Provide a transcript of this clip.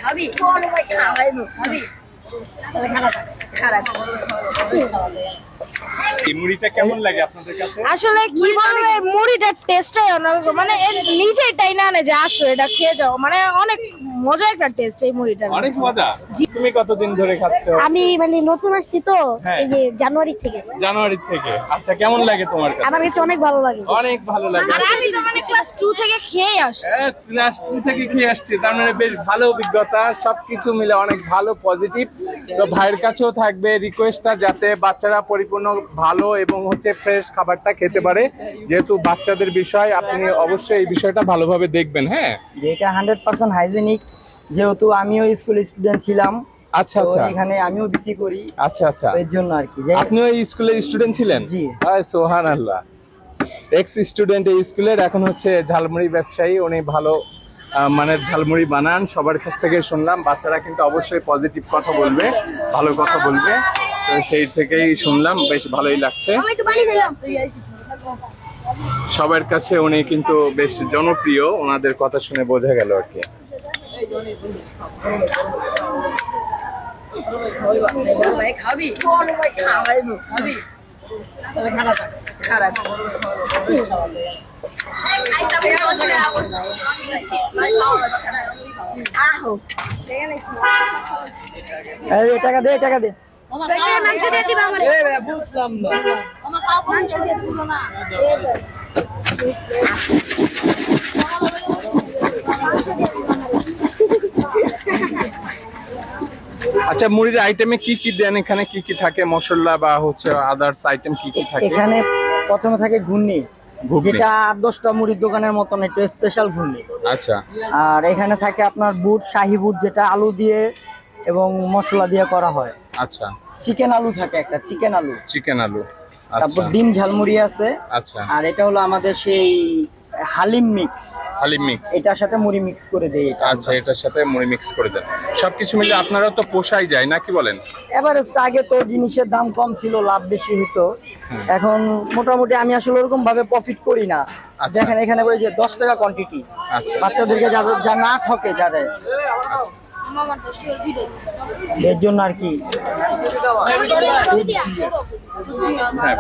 খাবি খাবি এই মুড়িটা কেমন লাগে আপনাদের কাছে? আসলে কি বলবো, মুড়িটার টেস্টটাই অন্যরকম, মানে এর নিজেই তাই না যে আসো এটা খেয়ে যাও, মানে অনেক মজা একটা টেস্ট এই মুড়িটার। অনেক মজা। তুমি কতদিন ধরে খাচ্ছ? আমি মানে নতুন আসছি তো, হ্যাঁ। এই যে জানুয়ারি থেকে। জানুয়ারি থেকে। আচ্ছা, কেমন লাগে তোমার কাছে? আমার কাছে অনেক ভালো লাগে। অনেক ভালো লাগে। আর আমি তো মানে ক্লাস 2 থেকে খেয়ে আসছি। ক্লাস 2 থেকে খেয়ে আসছি, তার মানে বেশ ভালো অভিজ্ঞতা, সবকিছু মিলে অনেক ভালো পজিটিভ। তো ভাইয়ের কাছেও থাকবে রিকোয়েস্টটা যাতে বাচ্চারা পরিপূর্ণ ভালো এবং হচ্ছে ফ্রেশ খাবারটা খেতে পারে, যেহেতু বাচ্চাদের বিষয়, আপনি অবশ্যই এই বিষয়টা ভালোভাবে দেখবেন। হ্যাঁ, এটা 100% হাইজেনিক, যেহেতু আমিও স্কুল স্টুডেন্ট ছিলাম। আচ্ছা তো আচ্ছা এখানে আমিও বিক্রি করি, আচ্ছা আচ্ছা। এর জন্য আর কি। আপনিও এই স্কুলের স্টুডেন্ট ছিলেন? জি। সুবহানাল্লাহ। এক্স স্টুডেন্ট এই স্কুলের, এখন হচ্ছে ঝালমুড়ি ব্যবসায়ী, উনি ভালো মানে ঝালমুড়ি বানান। সবার কাছ থেকে শুনলাম বাচ্চারা কিন্তু অবশ্যই পজিটিভ কথা বলবে, ভালো কথা বলবে, তো সেই থেকেই শুনলাম, বেশ ভালোই লাগছে। সবার কাছে উনি কিন্তু বেশ জনপ্রিয়, ওনাদের কথা শুনে বোঝা গেল আর কি। খাবি খাবি এই টাকা দে, টাকা দে। মাংস দিয়ে দিবা আমারে। বুঝলাম না। মাংস দিয়ে দিবা না। আচ্ছা, মুড়ির আইটেমে কি কি দেন? এখানে কি কি থাকে, মশলা বা হচ্ছে আদার্স আইটেম কি কি থাকে? এখানে প্রথমে থাকে ঘুগনি, ঘুগনি। যেটা 8-10টা মুড়ির দোকানের মতন একটু স্পেশাল ঘুগনি। আচ্ছা আর এখানে থাকে আপনার বুট, শাহী বুট, যেটা আলু দিয়ে এবং মশলা দিয়ে করা হয়। আচ্ছা। চিকেন আলু থাকে একটা, চিকেন আলু। চিকেন আলু। তারপর আচ্ছা ডিম ঝালমুড়ি আছে। আচ্ছা। আর এটা হলো আমাদের সেই হালিম মিক্স, হালিম মিক্স। এটার সাথে মুড়ি মিক্স করে দেই এটা। আচ্ছা, এটার সাথে মুড়ি মিক্স করে দেন। সবকিছু মিলে আপনারা তো পোষাই যায় নাকি বলেন? এবারে আগে তো জিনিসের দাম কম ছিল, লাভ বেশি হতো। এখন মোটামুটি আমি আসলে ওরকম ভাবে প্রফিট করি না। আচ্ছা। দেখেন এখানে ওই যে 10 টাকা কোয়ান্টিটি, আচ্ছা বাচ্চাদেরকে যা না ঠকে যাদের, এর জন্য আর কি। হ্যাঁ।